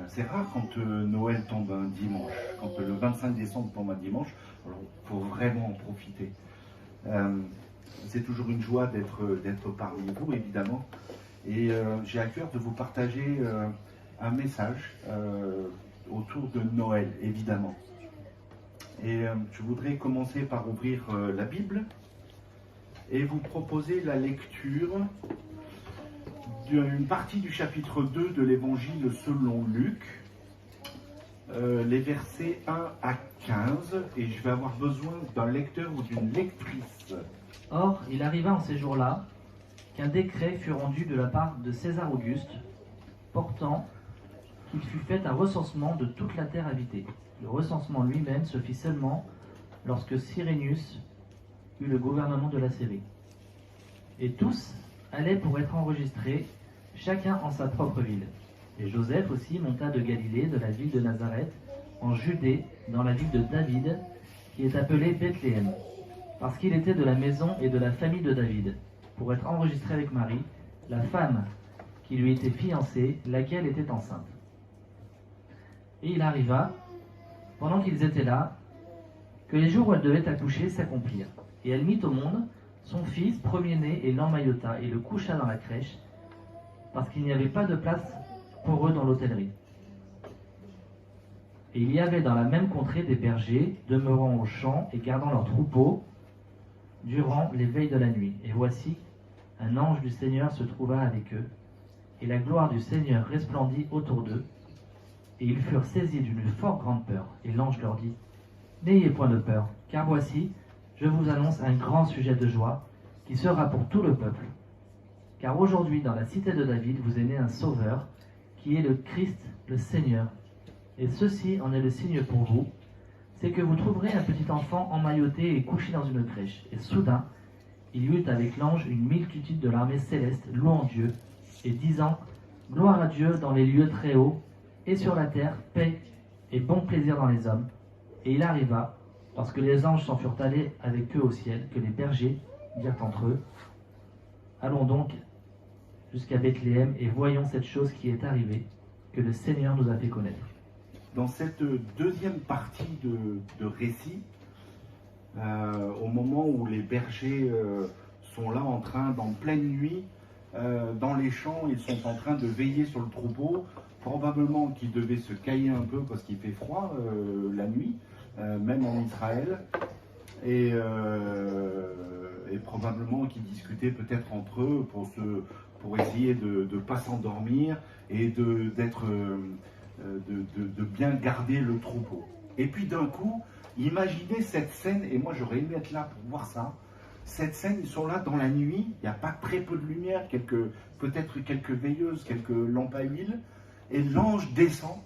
C'est rare quand Noël tombe un dimanche, quand le 25 décembre tombe un dimanche, alors il faut vraiment en profiter. Euh, c'est toujours une joie d'être parmi vous, évidemment. Et j'ai à cœur de vous partager un message autour de Noël, évidemment. Et je voudrais commencer par ouvrir la Bible et vous proposer la lecture d'une partie du chapitre 2 de l'Évangile selon Luc, les versets 1 à 15, et je vais avoir besoin d'un lecteur ou d'une lectrice. Or, il arriva en ces jours-là qu'un décret fut rendu de la part de César Auguste, portant qu'il fut fait un recensement de toute la terre habitée. Le recensement lui-même se fit seulement lorsque Cyrenius eut le gouvernement de la Syrie. Et tous allaient pour être enregistrés, chacun en sa propre ville. Et Joseph aussi monta de Galilée, de la ville de Nazareth, en Judée, dans la ville de David, qui est appelée Bethléem, parce qu'il était de la maison et de la famille de David, pour être enregistré avec Marie, la femme qui lui était fiancée, laquelle était enceinte. Et il arriva, pendant qu'ils étaient là, que les jours où elle devait accoucher s'accomplirent. Et elle mit au monde son fils premier-né et l'emmaillota et le coucha dans la crèche, parce qu'il n'y avait pas de place pour eux dans l'hôtellerie. Et il y avait dans la même contrée des bergers, demeurant aux champs et gardant leurs troupeaux durant les veilles de la nuit. Et voici, un ange du Seigneur se trouva avec eux, et la gloire du Seigneur resplendit autour d'eux, et ils furent saisis d'une fort grande peur. Et l'ange leur dit : N'ayez point de peur, car voici, je vous annonce un grand sujet de joie, qui sera pour tout le peuple. Car aujourd'hui, dans la cité de David, vous est né un sauveur, qui est le Christ, le Seigneur. Et ceci en est le signe pour vous, c'est que vous trouverez un petit enfant emmailloté et couché dans une crèche. Et soudain, il y eut avec l'ange une multitude de l'armée céleste, louant Dieu, et disant : Gloire à Dieu dans les lieux très hauts, et sur la terre, paix et bon plaisir dans les hommes. Et il arriva, lorsque les anges s'en furent allés avec eux au ciel, que les bergers dirent entre eux : Allons donc jusqu'à Bethléem et voyons cette chose qui est arrivée, que le Seigneur nous a fait connaître. Dans cette deuxième partie de récit, au moment où les bergers sont là en train, en pleine nuit, dans les champs, ils sont en train de veiller sur le troupeau, probablement qu'ils devaient se cailler un peu parce qu'il fait froid la nuit, même en Israël, et probablement qu'ils discutaient peut-être entre eux pour essayer de ne pas s'endormir et de bien garder le troupeau. Et puis d'un coup, imaginez cette scène, et moi j'aurais aimé être là pour voir ça. Cette scène, ils sont là dans la nuit, il n'y a pas très peu de lumière, peut-être quelques veilleuses, quelques lampes à huile, et l'ange descend,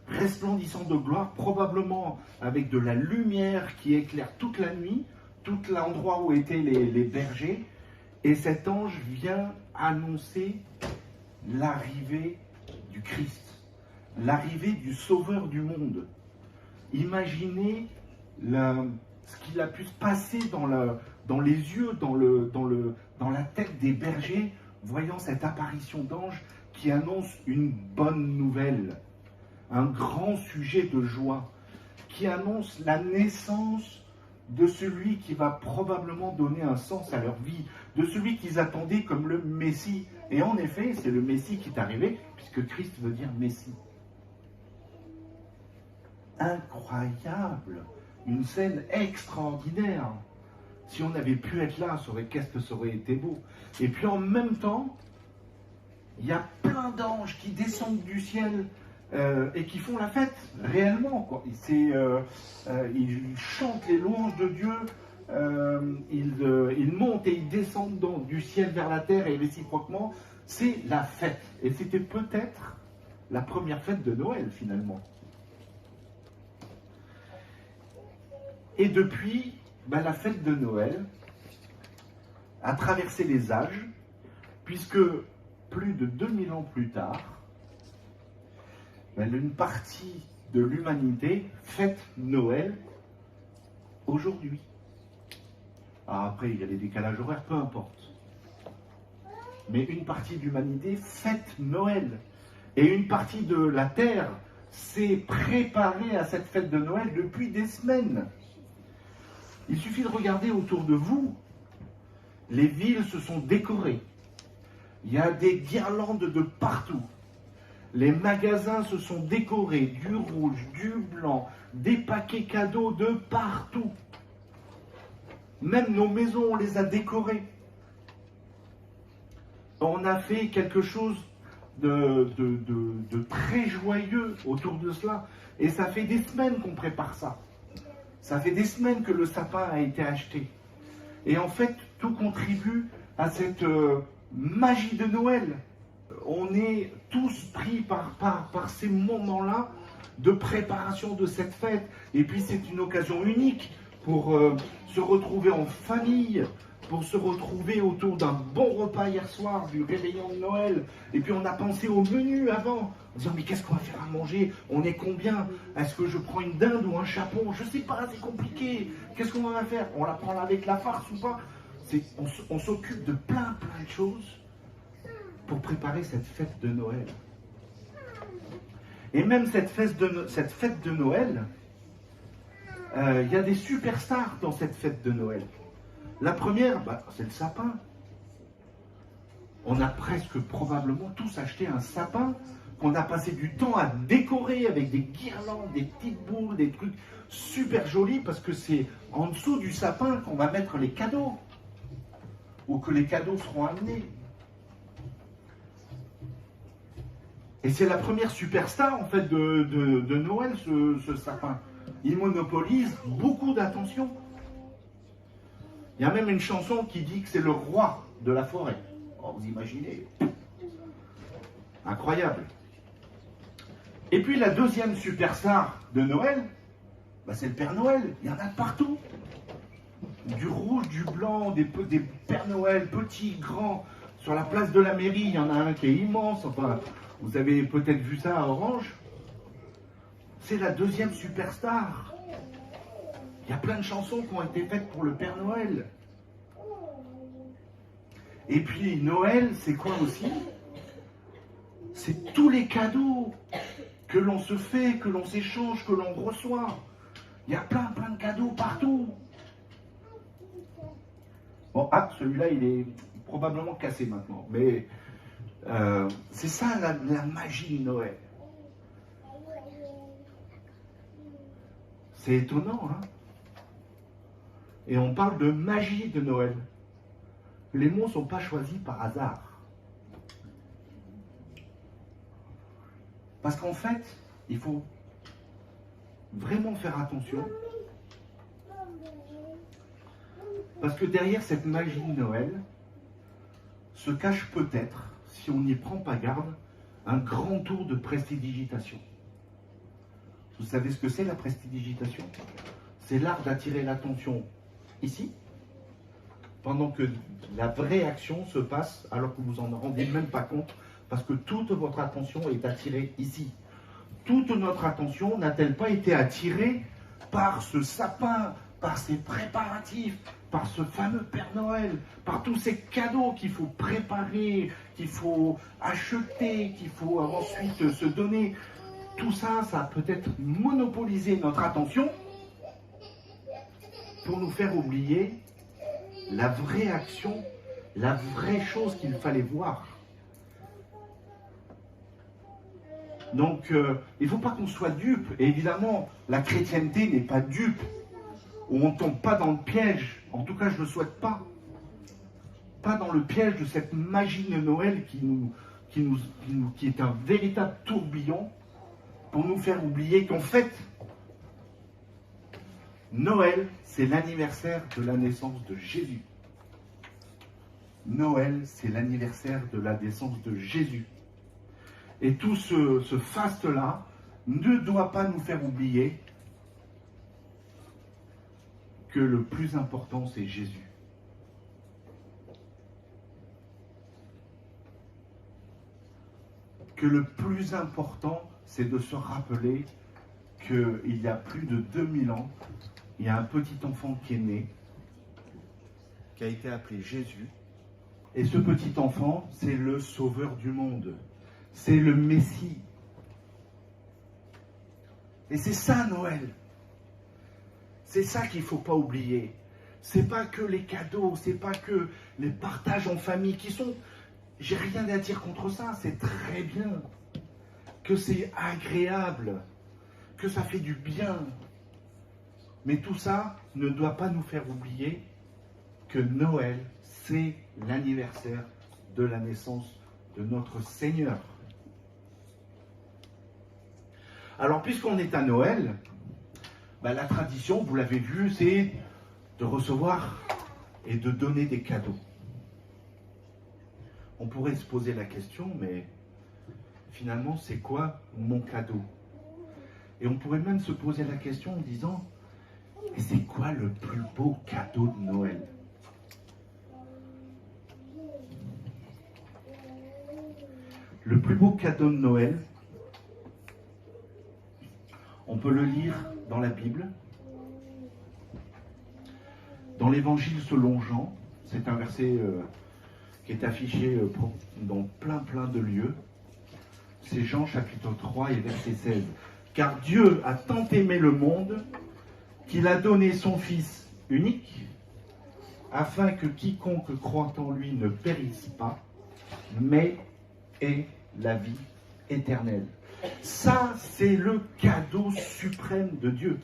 resplendissant de gloire, probablement avec de la lumière qui éclaire toute la nuit, tout l'endroit où étaient les bergers, et cet ange vient annoncer l'arrivée du Christ, l'arrivée du Sauveur du monde. Imaginez ce qu'il a pu se passer dans les yeux, dans la tête des bergers, voyant cette apparition d'ange qui annonce une bonne nouvelle, un grand sujet de joie, qui annonce la naissance de celui qui va probablement donner un sens à leur vie, de celui qu'ils attendaient comme le Messie. Et en effet, c'est le Messie qui est arrivé, puisque Christ veut dire Messie. Incroyable, une scène extraordinaire. Si on avait pu être là, qu'est-ce que ça aurait été beau. Et puis en même temps, il y a plein d'anges qui descendent du ciel et qui font la fête, réellement, quoi. Ils chantent les louanges de Dieu, ils montent et ils descendent du ciel vers la terre, et réciproquement, c'est la fête. Et c'était peut-être la première fête de Noël, finalement. Et depuis, la fête de Noël a traversé les âges, puisque plus de 2000 ans plus tard, une partie de l'humanité fête Noël aujourd'hui. Alors après, il y a les décalages horaires, peu importe. Mais une partie de l'humanité fête Noël. Et une partie de la terre s'est préparée à cette fête de Noël depuis des semaines. Il suffit de regarder autour de vous. Les villes se sont décorées. Il y a des guirlandes de partout. Les magasins se sont décorés, du rouge, du blanc, des paquets cadeaux de partout. Même nos maisons, on les a décorées. On a fait quelque chose de très joyeux autour de cela. Et ça fait des semaines qu'on prépare ça. Ça fait des semaines que le sapin a été acheté. Et en fait, tout contribue à cette magie de Noël. On est tous pris par ces moments-là de préparation de cette fête. Et puis c'est une occasion unique pour se retrouver en famille, pour se retrouver autour d'un bon repas hier soir, du réveillon de Noël. Et puis on a pensé au menu avant, en disant mais qu'est-ce qu'on va faire à manger? On est combien? Est-ce que je prends une dinde ou un chapon? Je sais pas, c'est compliqué. Qu'est-ce qu'on va faire? On la prend avec la farce ou pas? On s'occupe de plein de choses pour préparer cette fête de Noël. Et même cette fête de Noël, il y a des superstars dans cette fête de Noël. La première, c'est le sapin. On a presque probablement tous acheté un sapin qu'on a passé du temps à décorer avec des guirlandes, des petites boules, des trucs super jolis parce que c'est en dessous du sapin qu'on va mettre les cadeaux ou que les cadeaux seront amenés. Et c'est la première superstar en fait de Noël, ce sapin. Il monopolise beaucoup d'attention. Il y a même une chanson qui dit que c'est le roi de la forêt. Oh, vous imaginez? Incroyable. Et puis la deuxième superstar de Noël, c'est le Père Noël. Il y en a de partout. Du rouge, du blanc, des Pères Noël, petits, grands. Sur la place de la mairie, il y en a un qui est immense. Enfin, vous avez peut-être vu ça à Orange. C'est la deuxième superstar. Il y a plein de chansons qui ont été faites pour le Père Noël. Et puis Noël, c'est quoi aussi? C'est tous les cadeaux que l'on se fait, que l'on s'échange, que l'on reçoit. Il y a plein de cadeaux partout. Bon, celui-là, il est probablement cassé maintenant. Mais c'est ça la magie de Noël. C'est étonnant, hein? Et on parle de magie de Noël. Les mots ne sont pas choisis par hasard. Parce qu'en fait, il faut vraiment faire attention. Parce que derrière cette magie de Noël se cache peut-être, si on n'y prend pas garde, un grand tour de prestidigitation. Vous savez ce que c'est la prestidigitation? C'est l'art d'attirer l'attention ici, pendant que la vraie action se passe alors que vous en rendez même pas compte, parce que toute votre attention est attirée ici. Toute notre attention n'a-t-elle pas été attirée par ce sapin, par ces préparatifs, par ce fameux Père Noël, par tous ces cadeaux qu'il faut préparer, qu'il faut acheter, qu'il faut ensuite se donner? Tout ça, ça a peut-être monopolisé notre attention pour nous faire oublier la vraie action, la vraie chose qu'il fallait voir. Donc, il ne faut pas qu'on soit dupe. Et évidemment, la chrétienté n'est pas dupe. Ou on ne tombe pas dans le piège. En tout cas, je ne le souhaite pas. Pas dans le piège de cette magie de Noël qui est un véritable tourbillon pour nous faire oublier qu'en fait, Noël, c'est l'anniversaire de la naissance de Jésus. Noël, c'est l'anniversaire de la naissance de Jésus. Et tout ce faste-là ne doit pas nous faire oublier que le plus important, c'est Jésus. Que le plus important, c'est de se rappeler qu'il y a plus de 2000 ans, il y a un petit enfant qui est né, qui a été appelé Jésus. Et ce petit enfant, c'est le sauveur du monde. C'est le Messie. Et c'est ça Noël. C'est ça qu'il ne faut pas oublier. C'est pas que les cadeaux, c'est pas que les partages en famille qui sont... J'ai rien à dire contre ça, c'est très bien. Que c'est agréable, que ça fait du bien. Mais tout ça ne doit pas nous faire oublier que Noël, c'est l'anniversaire de la naissance de notre Seigneur. Alors, puisqu'on est à Noël, la tradition, vous l'avez vu, c'est de recevoir et de donner des cadeaux. On pourrait se poser la question, mais finalement, c'est quoi mon cadeau? Et on pourrait même se poser la question en disant, mais c'est quoi le plus beau cadeau de Noël? Le plus beau cadeau de Noël, on peut le lire dans la Bible, dans l'Évangile selon Jean. C'est un verset qui est affiché dans plein de lieux. C'est Jean chapitre 3 et verset 16. « Car Dieu a tant aimé le monde qu'il a donné son Fils unique, afin que quiconque croit en lui ne périsse pas, mais ait la vie éternelle. » Ça, c'est le cadeau suprême de Dieu.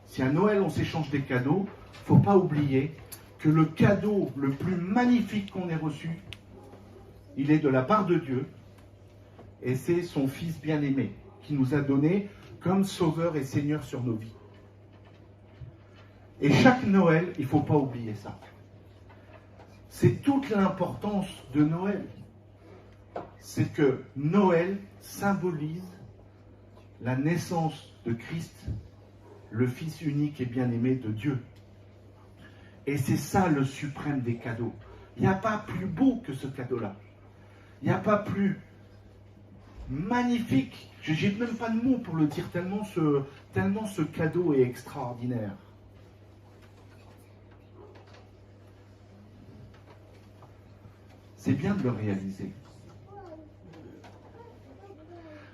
Si à Noël on s'échange des cadeaux, il ne faut pas oublier que le cadeau le plus magnifique qu'on ait reçu, il est de la part de Dieu, et c'est son Fils bien-aimé, qui nous a donné comme Sauveur et Seigneur sur nos vies. Et chaque Noël, il ne faut pas oublier ça. C'est toute l'importance de Noël. C'est que Noël symbolise la naissance de Christ, le Fils unique et bien-aimé de Dieu. Et c'est ça le suprême des cadeaux. Il n'y a pas plus beau que ce cadeau-là. Il n'y a pas plus magnifique. Je n'ai même pas de mots pour le dire, tellement ce cadeau est extraordinaire. C'est bien de le réaliser.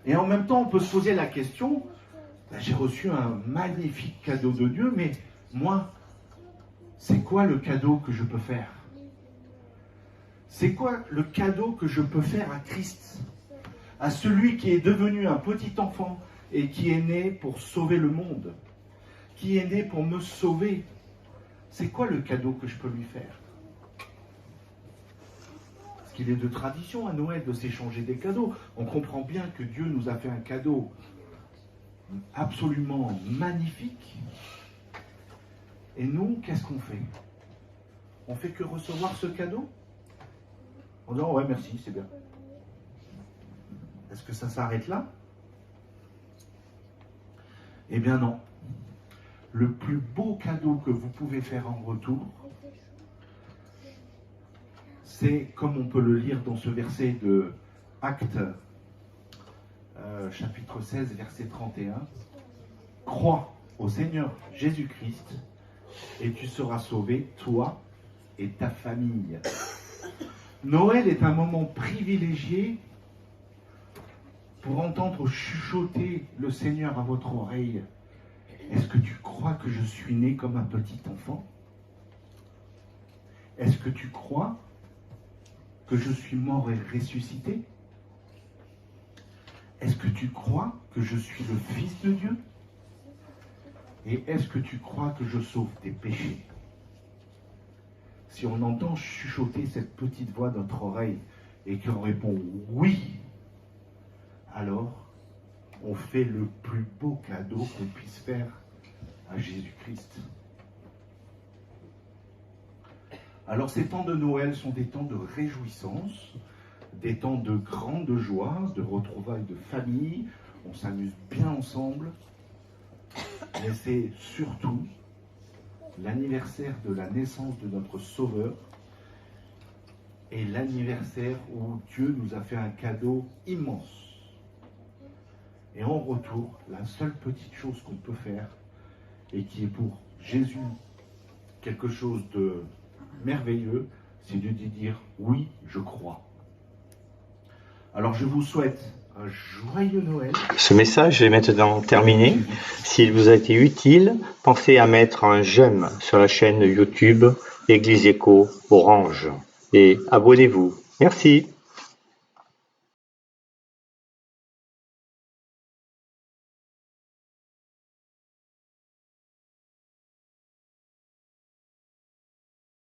Et en même temps, on peut se poser la question, j'ai reçu un magnifique cadeau de Dieu, mais moi, c'est quoi le cadeau que je peux faire? C'est quoi le cadeau que je peux faire à Christ? À celui qui est devenu un petit enfant et qui est né pour sauver le monde, qui est né pour me sauver. C'est quoi le cadeau que je peux lui faire? Parce qu'il est de tradition à Noël de s'échanger des cadeaux. On comprend bien que Dieu nous a fait un cadeau absolument magnifique. Et nous, qu'est-ce qu'on fait? On fait que recevoir ce cadeau? En disant, ouais, merci, c'est bien. Est-ce que ça s'arrête là? Eh bien non. Le plus beau cadeau que vous pouvez faire en retour, c'est, comme on peut le lire dans ce verset de Actes, chapitre 16, verset 31, « Crois au Seigneur Jésus-Christ, et tu seras sauvé, toi et ta famille. » Noël est un moment privilégié pour entendre chuchoter le Seigneur à votre oreille. Est-ce que tu crois que je suis né comme un petit enfant? Est-ce que tu crois que je suis mort et ressuscité? Est-ce que tu crois que je suis le Fils de Dieu? Et est-ce que tu crois que je sauve tes péchés? Si on entend chuchoter cette petite voix dans notre oreille et qu'on répond oui, alors on fait le plus beau cadeau qu'on puisse faire à Jésus-Christ. Alors ces temps de Noël sont des temps de réjouissance, des temps de grande joie, de retrouvailles de famille, on s'amuse bien ensemble, mais c'est surtout l'anniversaire de la naissance de notre Sauveur et l'anniversaire où Dieu nous a fait un cadeau immense. Et en retour, la seule petite chose qu'on peut faire, et qui est pour Jésus quelque chose de merveilleux, c'est de dire oui, je crois. Alors je vous souhaite un joyeux Noël. Ce message est maintenant terminé. S'il vous a été utile, pensez à mettre un j'aime sur la chaîne YouTube Église Écho Orange et abonnez-vous. Merci.